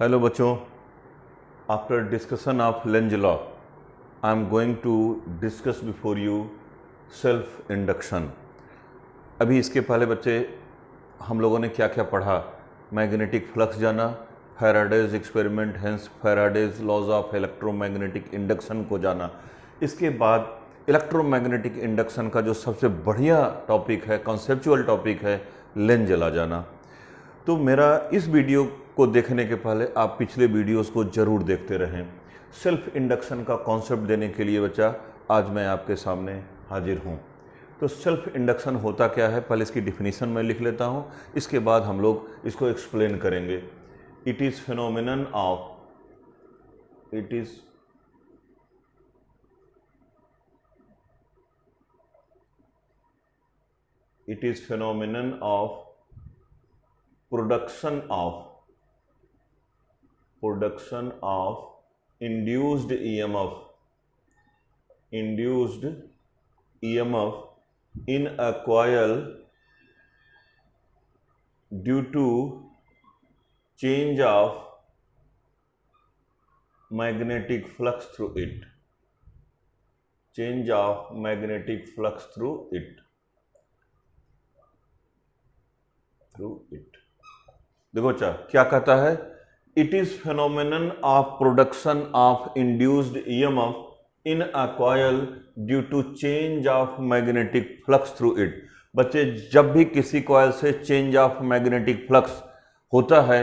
Hello बच्चों, after discussion of Lenz law, I am going to discuss before you self induction. अभी इसके पहले बच्चे हम लोगों ने क्या क्या पढ़ा, मैग्नेटिक फ्लक्स जाना, Faraday's experiment, hence Faraday's laws of electromagnetic induction को जाना। इसके बाद इलेक्ट्रोमैग्नेटिक इंडक्शन का जो सबसे बढ़िया टॉपिक है, कॉन्सेप्चुअल टॉपिक है, लेंज लॉ जाना। तो मेरा इस वीडियो को देखने के पहले आप पिछले वीडियोस को ज़रूर देखते रहें। सेल्फ इंडक्शन का कॉन्सेप्ट देने के लिए बच्चा आज मैं आपके सामने हाजिर हूँ। तो सेल्फ इंडक्शन होता क्या है, पहले इसकी डिफिनीशन मैं लिख लेता हूँ, इसके बाद हम लोग इसको एक्सप्लेन करेंगे। It is phenomenon of production of induced EMF in a coil due to change of magnetic flux through it. देखो अच्छा क्या कहता है, it is phenomenon of production of induced EMF in a coil due to change of magnetic flux through it. बच्चे जब भी किसी coil से चेंज ऑफ मैग्नेटिक फ्लक्स होता है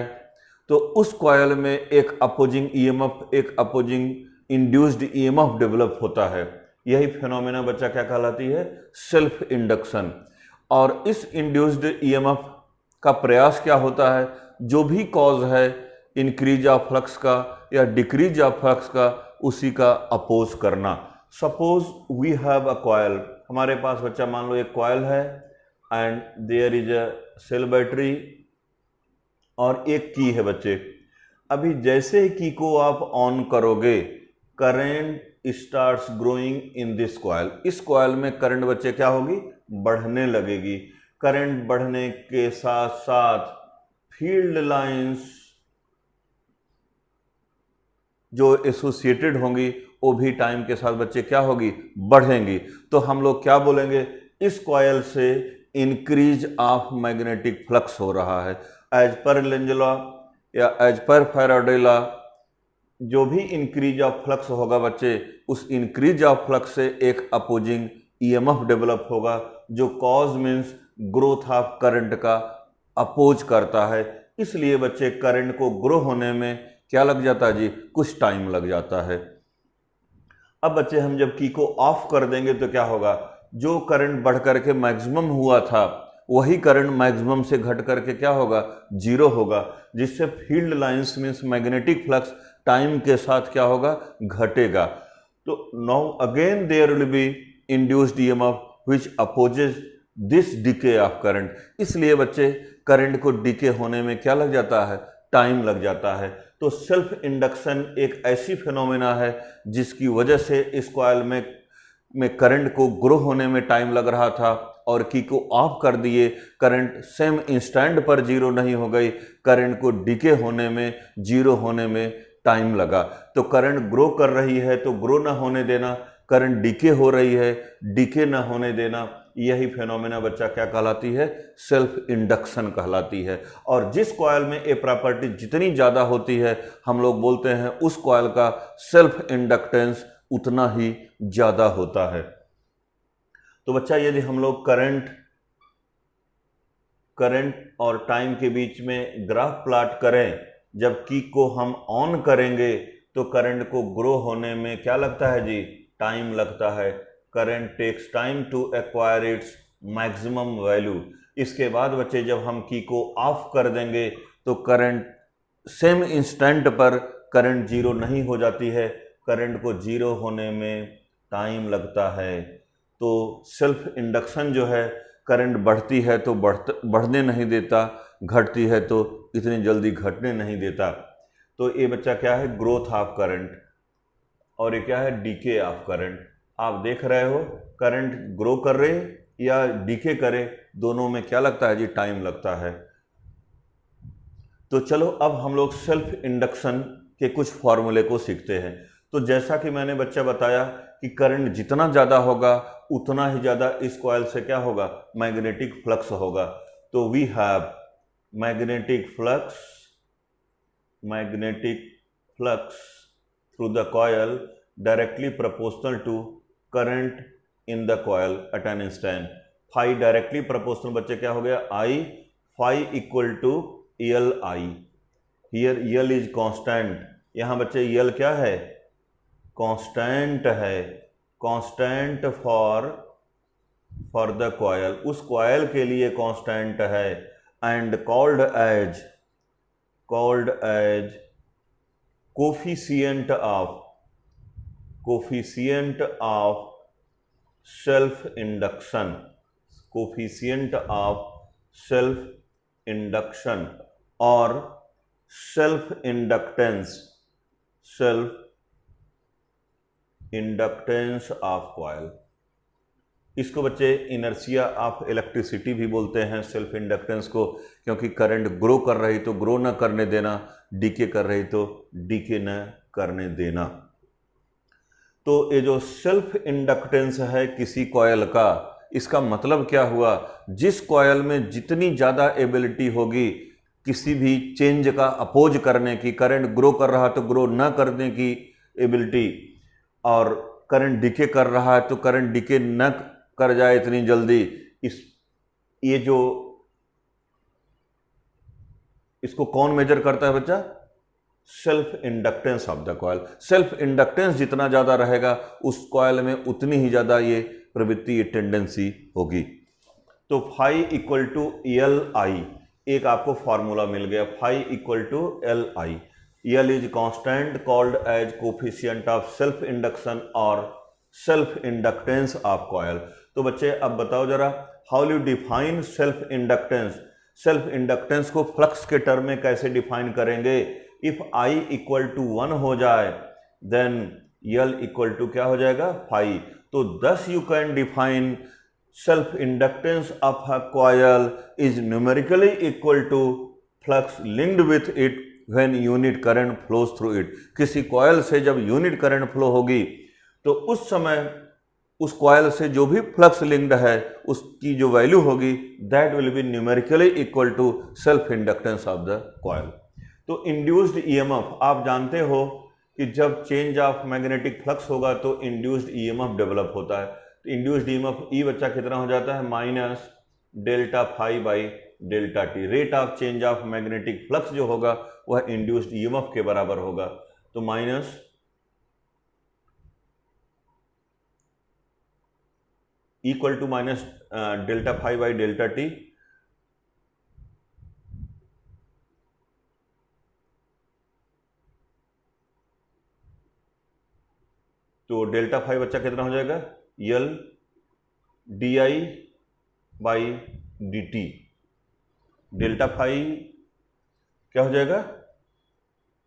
तो उस कॉइल में एक अपोजिंग ईएमएफ, एक अपोजिंग इंड्यूस्ड ईएमएफ डेवलप होता है। यही फेनोमेना बच्चा क्या कहलाती है, सेल्फ इंडक्शन। और इस इंड्यूस्ड ईएमएफ का प्रयास क्या होता है, जो भी कॉज है इंक्रीज ऑफ फ्लक्स का या डिक्रीज ऑफ फ्लक्स का, उसी का अपोज करना। Suppose we have a coil, हमारे पास बच्चा मान लो एक कॉइल है and there is a cell battery और एक की है बच्चे। अभी जैसे ही की को आप ऑन करोगे, current starts growing in this coil. इस कॉइल में करंट बच्चे क्या होगी, बढ़ने लगेगी। करंट बढ़ने के साथ साथ फील्ड लाइंस जो एसोसिएटेड होंगी वो भी टाइम के साथ बच्चे क्या होगी, बढ़ेंगी। तो हम लोग क्या बोलेंगे, इस कॉइल से इंक्रीज ऑफ मैग्नेटिक फ्लक्स हो रहा है। एज पर लेंज लॉ या एज पर फैराडे लॉ, जो भी इंक्रीज ऑफ फ्लक्स होगा बच्चे, उस इंक्रीज ऑफ फ्लक्स से एक अपोजिंग ईएमएफ डेवलप होगा, जो cause means growth of current का अपोज करता है। इसलिए बच्चे करंट को ग्रो होने में क्या लग जाता है जी, कुछ टाइम लग जाता है। अब बच्चे हम जब की को ऑफ कर देंगे तो क्या होगा, जो करंट बढ़ करके मैक्सिमम हुआ था वही करंट मैक्सिमम से घट करके क्या होगा, जीरो होगा, जिससे field lines means magnetic flux time के साथ क्या होगा, घटेगा। तो now again there will be induced EMF which opposes this decay of current. इसलिए बच्चे करंट को डीके होने में क्या लग जाता है, टाइम लग जाता है। तो सेल्फ इंडक्शन एक ऐसी फिनोमेना है जिसकी वजह से इस कॉइल में करंट को ग्रो होने में टाइम लग रहा था और की को ऑफ कर दिए, करंट सेम इंस्टेंट पर जीरो नहीं हो गई, करंट को डीके होने में, जीरो होने में टाइम लगा। तो करंट ग्रो कर रही है तो ग्रो ना होने देना, करंट डीके हो रही है, डीके ना होने देना, यही फेनोमेना बच्चा क्या कहलाती है, सेल्फ इंडक्शन कहलाती है। और जिस कॉइल में ये प्रॉपर्टी जितनी ज़्यादा होती है, हम लोग बोलते हैं उस कॉइल का सेल्फ इंडक्टेंस उतना ही ज़्यादा होता है। तो बच्चा यदि हम लोग करंट और टाइम के बीच में ग्राफ प्लॉट करें, जब की को हम ऑन करेंगे तो करंट को ग्रो होने में क्या लगता है जी, टाइम लगता है। Current takes time to acquire its maximum value. इसके बाद बच्चे जब हम की को ऑफ कर देंगे तो करंट सेम इंस्टेंट पर करंट जीरो नहीं हो जाती है, करंट को जीरो होने में टाइम लगता है। तो सेल्फ इंडक्शन जो है, करंट बढ़ती है तो बढ़ने नहीं देता, घटती है तो इतनी जल्दी घटने नहीं देता। तो ये बच्चा क्या है, ग्रोथ ऑफ करंट, और ये क्या है, डीके ऑफ करंट। आप देख रहे हो करंट ग्रो कर रहे या डीके करे, दोनों में क्या लगता है जी, टाइम लगता है। तो चलो अब हम लोग सेल्फ इंडक्शन के कुछ फॉर्मूले को सीखते हैं। तो जैसा कि मैंने बच्चा बताया कि करंट जितना ज़्यादा होगा उतना ही ज़्यादा इस कॉइल से क्या होगा, मैग्नेटिक फ्लक्स होगा। तो we have magnetic flux through the coil directly proportional to current in the coil at an instant. Phi directly proportional बच्चे क्या हो गया, I, phi equal to L I. Here L is constant, यहाँ बच्चे L क्या है, constant है, constant for the coil, उस कॉइल के लिए कांस्टेंट है। And called as coefficient of self induction और सेल्फ इंडक्टेंस ऑफ कॉइल। इसको बच्चे इनर्शिया ऑफ इलेक्ट्रिसिटी भी बोलते हैं सेल्फ इंडक्टेंस को, क्योंकि करंट ग्रो कर रही तो ग्रो न करने देना, डीके कर रही तो डीके न करने देना। तो ये जो सेल्फ इंडक्टेंस है किसी कॉइल का, इसका मतलब क्या हुआ, जिस कॉइल में जितनी ज़्यादा एबिलिटी होगी किसी भी चेंज का अपोज करने की, करंट ग्रो कर रहा तो ग्रो न करने की एबिलिटी, और करंट डिके कर रहा है तो करंट डिके न कर जाए इतनी जल्दी, ये जो इसको कौन मेजर करता है बच्चा, self inductance of the coil. Self inductance जितना ज्यादा रहेगा उस कॉइल में उतनी ही ज्यादा ये प्रवृत्ति, ये टेंडेंसी होगी। तो phi equal to L I, एक आपको फॉर्मूला मिल गया, phi equal to L I. L is constant called as coefficient of self induction और सेल्फ इंडक्टेंस ऑफ कॉइल। तो बच्चे अब बताओ जरा, how you define self inductance. Self inductance को फ्लक्स के टर्म में कैसे डिफाइन करेंगे। इफ आई इक्वल टू 1 हो जाए देन यल इक्वल टू क्या हो जाएगा, फाई। तो thus you can define self inductance of a coil is numerically equal to flux linked with it when unit current flows through it. किसी coil से जब unit current flow होगी तो उस समय उस कॉइल से जो भी फ्लक्स लिंक्ड है उसकी जो वैल्यू होगी that will be numerically equal to self inductance of the coil. तो इंड्यूस्ड ईएमएफ, आप जानते हो कि जब चेंज ऑफ मैग्नेटिक फ्लक्स होगा तो इंड्यूस्ड ईएमएफ डेवलप होता है। तो इंड्यूस्ड ईएमएफ ई बच्चा कितना हो जाता है, minus delta phi by delta t. Rate of change of magnetic flux जो होगा वह इंड्यूस्ड ईएमएफ के बराबर होगा। तो minus equal to minus delta phi by delta t. तो डेल्टा फाई बच्चा कितना हो जाएगा, L d I by d t. Delta phi क्या हो जाएगा,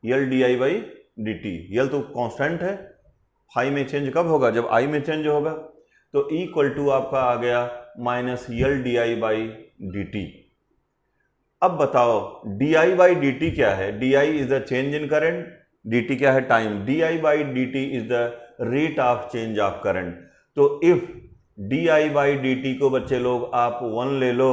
L d I by d t. L तो कांस्टेंट है, फाई में चेंज कब होगा, जब आई में चेंज होगा। तो इक्वल टू आपका आ गया minus L d I by d t. अब बताओ d I by d t क्या है। D I is the change in current, d t क्या है, time. D I by d t is the rate of change of current. तो if d I by d t को बच्चे लोग आप 1 ले लो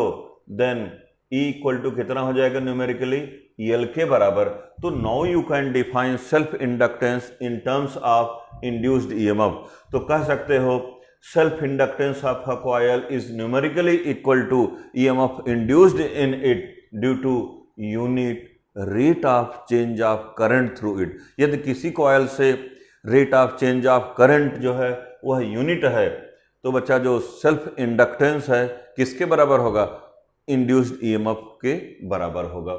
देन ई इक्वल टू कितना हो जाएगा न्यूमेरिकली, यल के बराबर। तो now you can define self inductance in terms of induced EMF. तो कह सकते हो self inductance of a coil is numerically equal to EMF induced in it due to unit rate of change of current through it. यदि किसी coil से rate of change of current जो है वह यूनिट है तो बच्चा जो सेल्फ इंडक्टेंस है किसके बराबर होगा, इंड्यूस्ड ईएमएफ के बराबर होगा।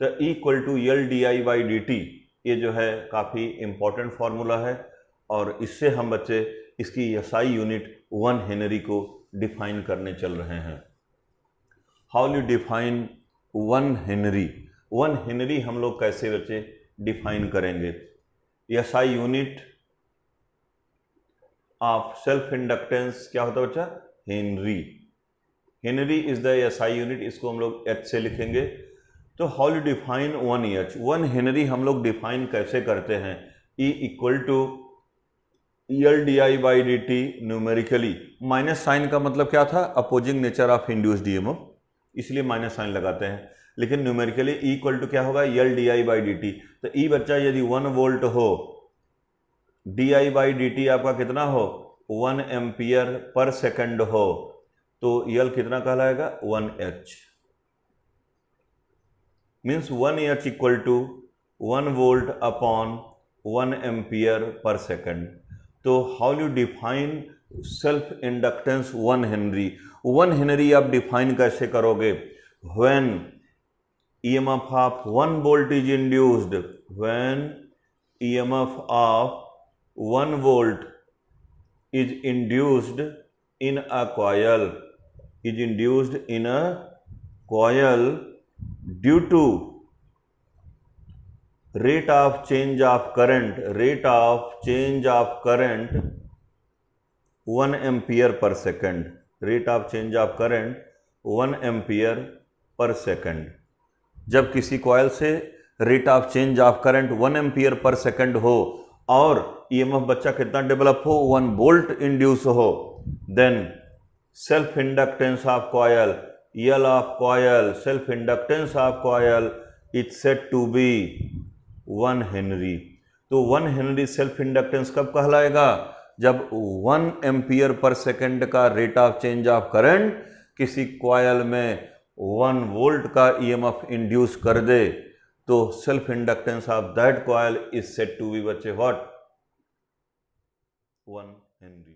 तो equal to L d I by d t, ये जो है काफ़ी इंपॉर्टेंट फार्मूला है और इससे हम बच्चे इसकी एसआई यूनिट 1 हेनरी को डिफाइन करने चल रहे हैं। How you define 1 henry. 1 Henry हम लोग कैसे बच्चे डिफाइन करेंगे। SI unit of self inductance क्या होता है बच्चा, Henry. Henry is the SI unit, इसको हम लोग एच से लिखेंगे। तो हाउ यू डिफाइन 1 1 हेनरी हम लोग डिफाइन कैसे करते हैं? E equal to EL/dI/dt numerically. Minus sign का मतलब क्या था? Opposing nature of induced EMF, इसलिए माइनस साइन लगाते हैं। लेकिन न्यूमेरिकली E इक्वल टू क्या होगा? EL/dI/dt। तो E बच्चा यदि 1 वोल्ट हो, DI/dt आपका कितना हो? 1 एम्पियर पर सेकंड हो, तो EL कितना कहलाएगा? 1H। Means 1H equal to 1 volt upon 1 ampere per second. तो how you define self inductance 1 henry? 1 henry आप डिफाइन कैसे करोगे? When EMF of 1 volt is induced, when EMF of 1 volt is induced in a coil, is induced in a coil due to rate of change of current, rate of change of current 1 ampere per second, rate of change of current 1 ampere per second। जब किसी coil से rate of change of current 1 ampere per second हो और EMF बच्चा कितना develop हो? 1 volt induce हो, then self inductance of coil, EL of coil, self inductance of coil is said to be 1 henry. तो 1 हेनरी सेल्फ इंडक्टेंस कब कहलाएगा? जब 1 एम्पियर पर सेकंड का rate of change of current किसी coil में 1 volt का EMF induce कर दे, तो self inductance of that coil is said to be बच्चे व्हाट? 1 हेनरी।